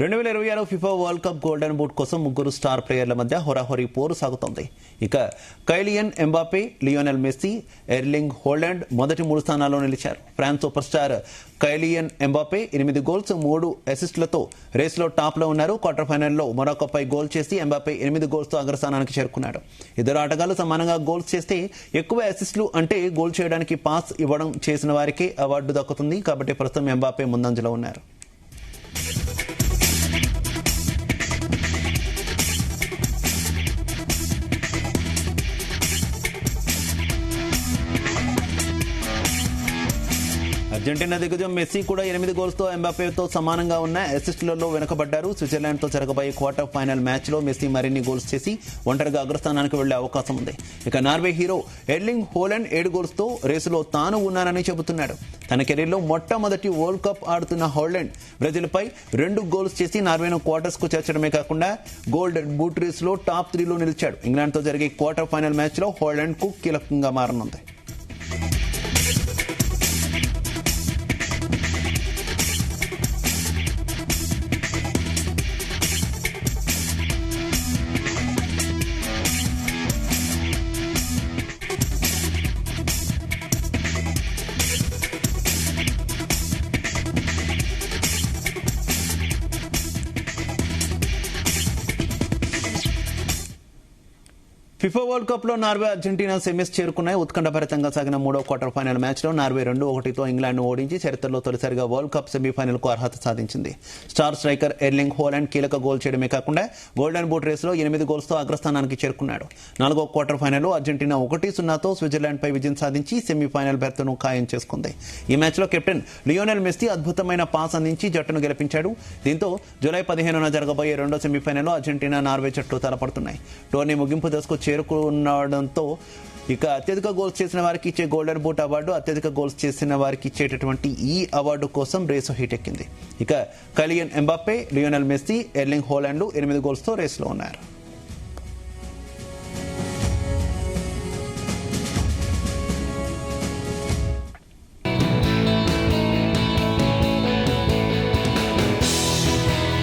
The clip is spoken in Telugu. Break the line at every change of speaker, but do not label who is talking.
2026 FIFA world cup golden boot కోసం ముగ్గురు స్టార్ ప్లేయర్ల మధ్య హోరాహోరీ పోరు సాగుతోంది. ఇక Kylian Mbappe, Lionel Messi, Erling Haaland మొదటి 3 స్థానాల్లో నిలిచారు. France super star Kylian Mbappe 8 goals 3 అసిస్టులతో రేసులో టాప్లో ఉన్నారు. క్వార్టర్ ఫైనల్లో మొరాకోపై గోల్ చేసి ఎంబాపే 8 గోల్స్తో అగ్రస్థానానికి చేరుకున్నాడు. ఇద్దరు ఆటగాళ్లు సమానంగా గోల్స్ చేస్తే ఎక్కువ అసిస్టులు అంటే గోల్ చేయడానికి పాస్ ఇవ్వడం చేసిన వారికే అవార్డు దక్కుతుంది. కాబట్టి ప్రస్తుతం ఎంబాపే ముందంజలో ఉన్నారు. అర్జెంటీనా దిగ్గజం మెస్సీ కూడా 8 గోల్స్తో ఎంబాపేతో సమానంగా ఉన్న అసిస్టులలో వెనుకబడ్డారు. స్విట్జర్లాండ్తో జరగబోయే క్వార్టర్ ఫైనల్ మ్యాచ్లో మెస్సీ మరిన్ని గోల్స్ చేసి ఒంటరిగా అగ్రస్థానానికి వెళ్లే అవకాశం ఉంది. ఇక నార్వే హీరో ఎర్లింగ్ హోలాండ్ 7 గోల్స్తో రేసులో తాను ఉన్నానని చెబుతున్నాడు. తన కెరీర్లో మొట్టమొదటి వరల్డ్ కప్ ఆడుతున్న హోలాండ్ బ్రెజిల్పై 2 గోల్స్ చేసి నార్వేను క్వార్టర్స్ కు చేర్చడమే కాకుండా గోల్డెన్ బూట్ రేసులో టాప్ 3లో నిలిచాడు. ఇంగ్లాండ్తో జరిగే క్వార్టర్ ఫైనల్ మ్యాచ్లో హోలాండ్ కు కీలకంగా మారనుంది. ఫిఫా వరల్డ్ కప్ లో నార్వే, అర్జెంటీనా సెమీస్ చేరుకున్నాయి. ఉత్కంఠభరితంగా సాగిన 3వ క్వార్టర్ ఫైనల్ మ్యాచ్ లో నార్వే 2-1తో ఇంగ్లాండ్ ను ఓడించి చరిత్రలో తొలిసారిగా వరల్డ్ కప్ సెమీఫైనల్ కు అర్హత సాధించింది. స్టార్ స్ట్రైకర్ ఎర్లింగ్ హోలాండ్ కీలక గోల్ చేయడమే కాకుండా గోల్డెన్ బూట్ రేసులో 8 గోల్స్తో అగ్రస్థానానికి చేరుకున్నాడు. 4వ క్వార్టర్ ఫైనల్లో అర్జెంటీనా 1-0తో స్విట్జర్లాండ్ పై విజయం సాధించి సెమీఫైనల్ బెర్త్ను ఖాయం చేసుకుంది. ఈ మ్యాచ్ లో కెప్టెన్ లియోనెల్ మెస్సీ అద్భుతమైన పాస్ అందించి జట్టును గెలిపించాడు. దీంతో జూలై 15న జరగబోయే 2వ సెమీఫైనల్లో అర్జెంటీనా, నార్వే జట్లు తలపడుతున్నాయి. టోర్నీ ముగింపు దశకు చేరుకున్నడంతో ఇక అత్యధిక గోల్స్ చేసిన వారికి ఇచ్చే గోల్డెన్ బూట్ అవార్డు, అత్యధిక గోల్స్ చేసిన వారికి ఇచ్చేటటువంటి ఈ అవార్డు కోసం రేసు హీట్ ఎక్కింది. ఇక Kylian Mbappe, Lionel Messi, Erling Holland 8 గోల్స్తో రేసులో ఉన్నారు.